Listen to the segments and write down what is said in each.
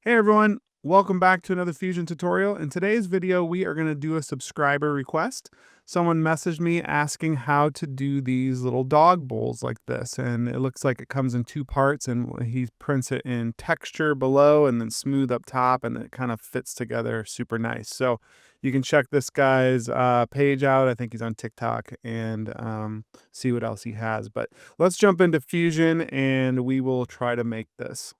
Hey everyone, welcome back to another Fusion tutorial. In today's video, we are going to do a subscriber request. Someone messaged me asking how to do these little dog bowls like this, and it looks like it comes in two parts, and he prints it in texture below and then smooth up top, and it kind of fits together super nice. So you can check this guy's page out. I think he's on TikTok, and see what else he has. But let's jump into Fusion and we will try to make this.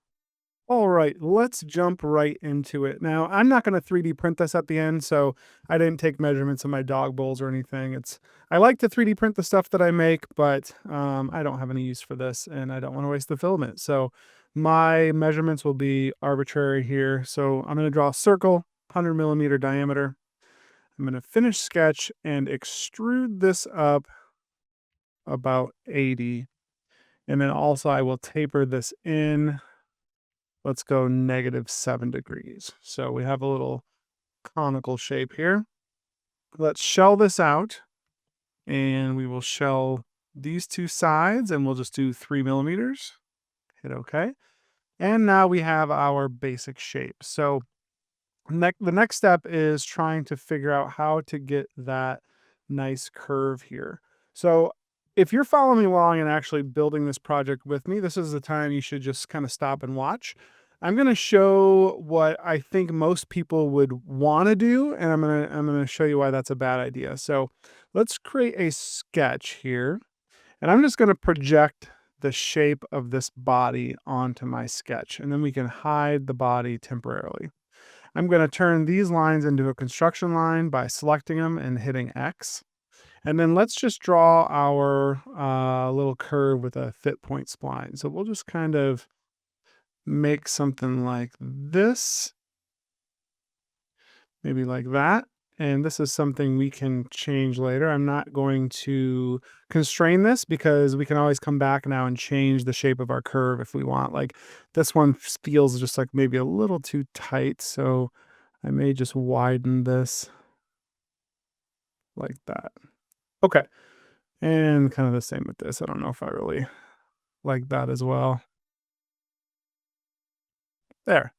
All right, let's jump right into it. Now, I'm not going to 3D print this at the end, so I didn't take measurements of my dog bowls or anything. I like to 3D print the stuff that I make, but I don't have any use for this, and I don't want to waste the filament. So my measurements will be arbitrary here. So I'm going to draw a circle, 100 mm diameter. I'm going to finish sketch and extrude this up about 80. And then also I will taper this in. Let's go -7 degrees. So we have a little conical shape here. Let's shell this out, and we will shell these two sides, and we'll just do 3 mm. Hit OK. And now we have our basic shape. So the next step is trying to figure out how to get that nice curve here. So if you're following me along and actually building this project with me, this is the time you should just kind of stop and watch. I'm going to show what I think most people would want to do, and I'm going to show you why that's a bad idea. So let's create a sketch here, and I'm just going to project the shape of this body onto my sketch, and then we can hide the body temporarily. I'm going to turn these lines into a construction line by selecting them and hitting X. And then let's just draw our little curve with a fit point spline. So we'll just kind of make something like this, maybe like that. And this is something we can change later. I'm not going to constrain this because we can always come back now and change the shape of our curve if we want. Like this one feels just like maybe a little too tight. So I may just widen this like that. Okay. And kind of the same with this. I don't know if I really like that as well. There.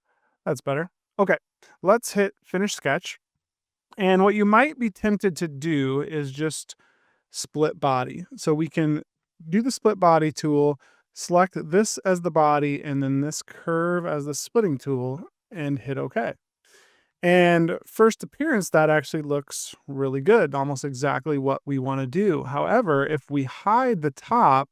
That's better. Okay. Let's hit finish sketch. And what you might be tempted to do is just split body. So we can do the split body tool, select this as the body, and then this curve as the splitting tool, and hit OK. And first appearance, that actually looks really good, almost exactly what we want to do. However, if we hide the top,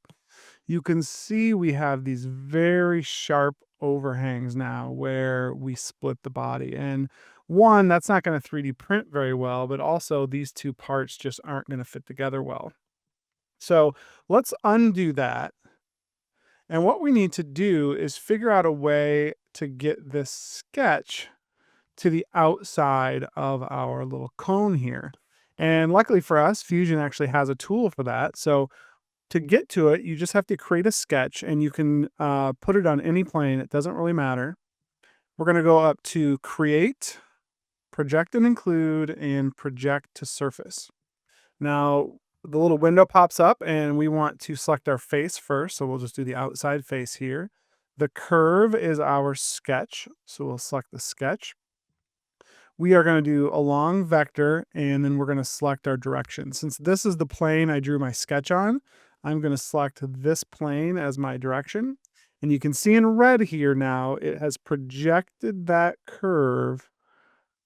you can see we have these very sharp overhangs now where we split the body. And one, that's not going to 3D print very well, but also these two parts just aren't going to fit together well. So let's undo that. And what we need to do is figure out a way to get this sketch to the outside of our little cone here. And luckily for us, Fusion actually has a tool for that. So to get to it, you just have to create a sketch, and you can put it on any plane. It doesn't really matter. We're going to go up to Create, Project and Include, and Project to Surface. Now, the little window pops up, and we want to select our face first. So we'll just do the outside face here. The curve is our sketch. So we'll select the sketch. We are going to do a long vector, and then we're going to select our direction. Since this is the plane I drew my sketch on, I'm going to select this plane as my direction. And you can see in red here now, it has projected that curve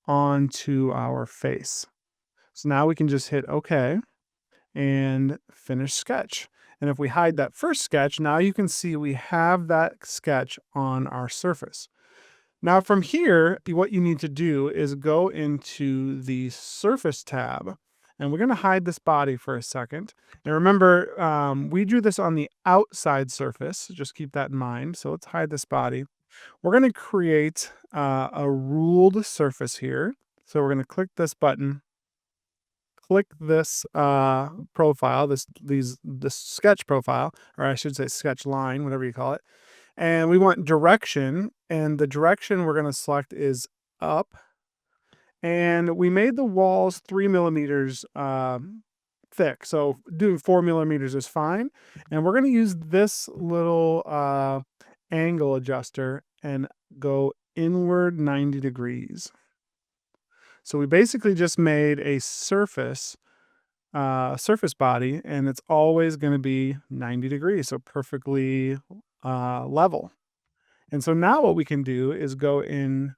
onto our face. So now we can just hit OK and finish sketch. And if we hide that first sketch, now you can see we have that sketch on our surface. Now from here, what you need to do is go into the Surface tab, and we're going to hide this body for a second. Now remember, we drew this on the outside surface. Just keep that in mind. So let's hide this body. We're going to create a ruled surface here. So we're going to click this button, click this profile, this sketch profile, or I should say sketch line, whatever you call it. And we want direction, and the direction we're going to select is up. And we made the walls 3 millimeters thick, so doing 4 millimeters is fine. And we're going to use this little angle adjuster and go inward 90 degrees. So we basically just made a surface body, and it's always going to be 90 degrees, so perfectly level. And so now what we can do is go in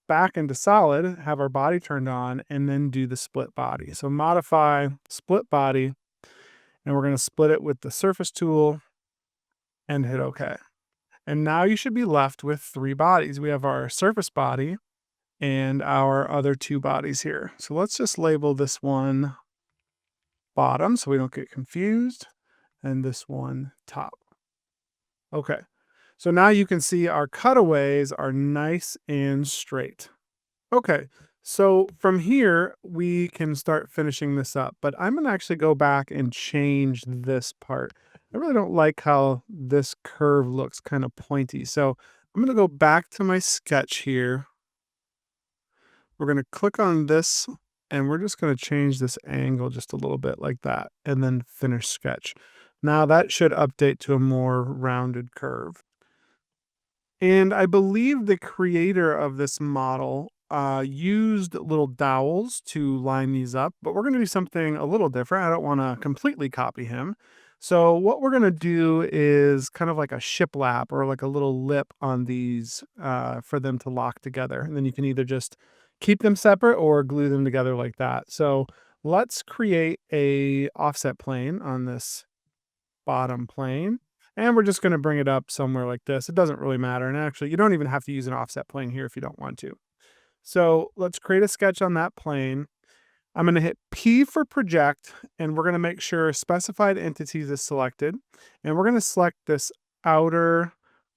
back into solid, have our body turned on, and then do the split body. So modify split body, and we're going to split it with the surface tool and hit OK. And now you should be left with 3 bodies. We have our surface body and our other 2 bodies here. So let's just label this one bottom so we don't get confused, and this one top. Okay, so now you can see our cutaways are nice and straight. Okay, so from here we can start finishing this up, but I'm gonna actually go back and change this part. I really don't like how this curve looks kind of pointy. So I'm gonna go back to my sketch here. We're gonna click on this and we're just gonna change this angle just a little bit like that and then finish sketch. Now that should update to a more rounded curve. And I believe the creator of this model used little dowels to line these up, but we're going to do something a little different. I don't want to completely copy him. So what we're going to do is kind of like a shiplap or like a little lip on these for them to lock together. And then you can either just keep them separate or glue them together like that. So let's create a offset plane on this bottom plane. And we're just going to bring it up somewhere like this. It doesn't really matter. And actually, you don't even have to use an offset plane here if you don't want to. So let's create a sketch on that plane. I'm going to hit P for project, and we're going to make sure specified entities is selected. And we're going to select this outer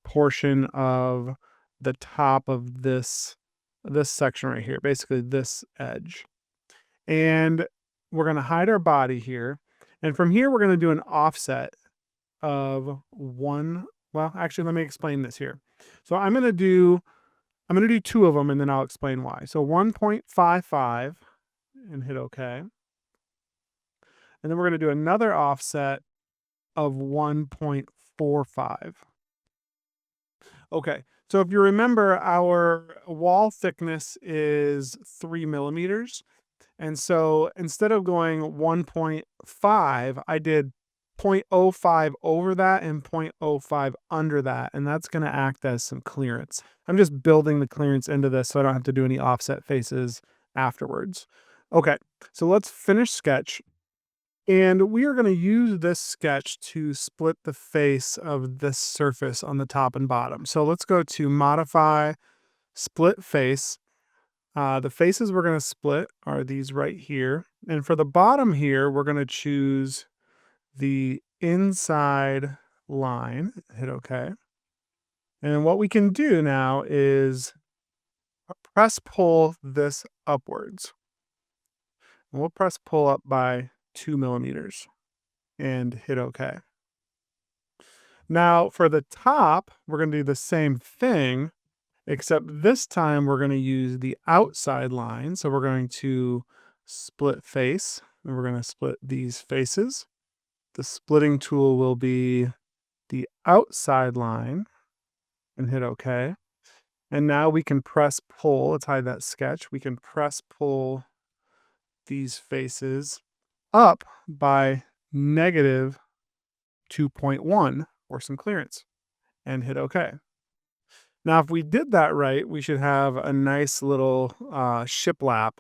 portion of the top of this section right here, basically this edge. And we're going to hide our body here. And from here, we're going to do an offset of 1. Well, actually, let me explain this here. So I'm going to do 2 of them, and then I'll explain why. So 1.55 and hit OK. And then we're going to do another offset of 1.45. Okay, so if you remember, our wall thickness is 3 millimeters. And so instead of going 1.5, I did 0.05 over that and 0.05 under that, and that's going to act as some clearance. I'm just building the clearance into this so I don't have to do any offset faces afterwards. Okay, so let's finish sketch. And we are going to use this sketch to split the face of this surface on the top and bottom. So let's go to Modify, Split Face. The faces we're going to split are these right here. And for the bottom here, we're going to choose the inside line, hit OK. And what we can do now is press pull this upwards. And we'll press pull up by 2 millimeters and hit OK. Now for the top, we're going to do the same thing, except this time we're going to use the outside line. So we're going to split face, and we're going to split these faces. The splitting tool will be the outside line and hit OK. And now we can press pull. Let's hide that sketch. We can press pull these faces up by negative 2.1 for some clearance and hit OK. Now, if we did that right, we should have a nice little shiplap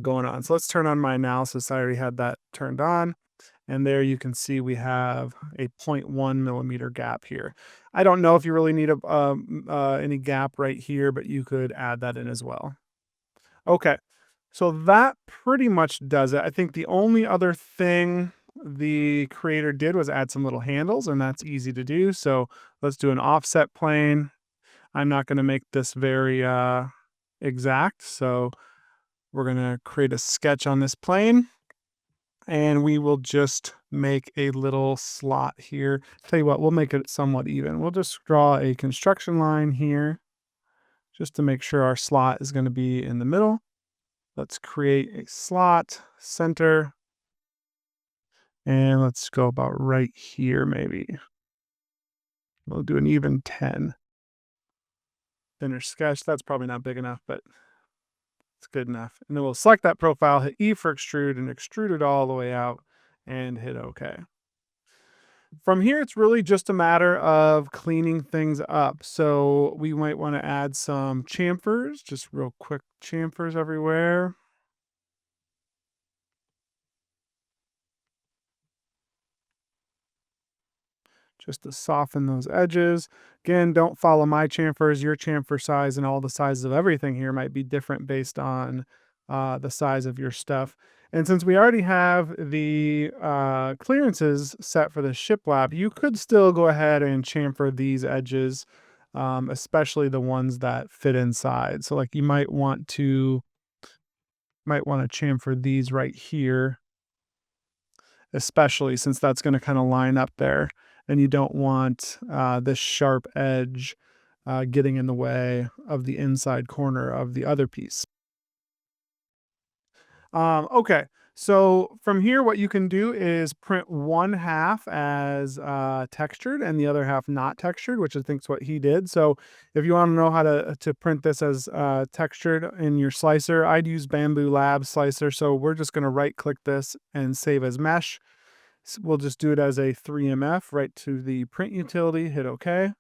going on. So let's turn on my analysis. I already had that turned on. And there you can see we have a 0.1 millimeter gap here. I don't know if you really need any gap right here, but you could add that in as well. Okay, so that pretty much does it. I think the only other thing the creator did was add some little handles, and that's easy to do. So let's do an offset plane. I'm not going to make this very exact, so we're going to create a sketch on this plane. And we will just make a little slot here. Tell you what, we'll make it somewhat even. We'll just draw a construction line here just to make sure our slot is going to be in the middle. Let's create a slot, center, and let's go about right here maybe. We'll do an even 10. finish sketch. That's probably not big enough, but it's good enough. And then we'll select that profile, hit E for extrude, and extrude it all the way out and hit OK. From here, it's really just a matter of cleaning things up. So we might want to add some chamfers, just real quick chamfers everywhere. Just to soften those edges. Again, don't follow my chamfers. Your chamfer size and all the sizes of everything here might be different based on the size of your stuff. And since we already have the clearances set for the shiplap, you could still go ahead and chamfer these edges, especially the ones that fit inside. So like you might want to chamfer these right here, especially since that's going to kind of line up there, and you don't want this sharp edge getting in the way of the inside corner of the other piece. Okay, so from here, what you can do is print one half as textured and the other half not textured, which I think is what he did. So if you want to know how to print this as textured in your slicer, I'd use Bamboo Lab slicer. So we're just going to right click this and save as mesh. So we'll just do it as a 3MF right to the print utility, hit OK.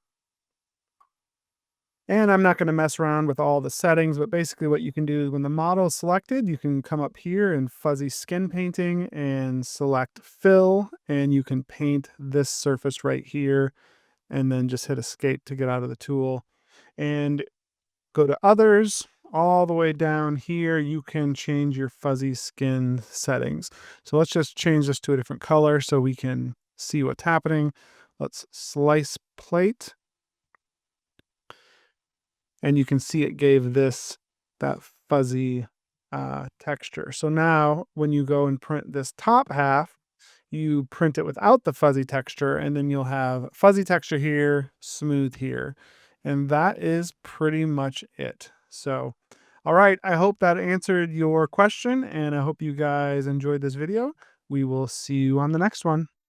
And I'm not going to mess around with all the settings, but basically what you can do is when the model is selected, you can come up here in fuzzy skin painting and select fill, and you can paint this surface right here, and then just hit escape to get out of the tool. And go to others, all the way down here, you can change your fuzzy skin settings. So let's just change this to a different color so we can see what's happening. Let's slice plate. And you can see it gave this that fuzzy texture. So now when you go and print this top half, you print it without the fuzzy texture, and then you'll have fuzzy texture here, smooth here. And that is pretty much it. So, all right, I hope that answered your question, and I hope you guys enjoyed this video. We will see you on the next one.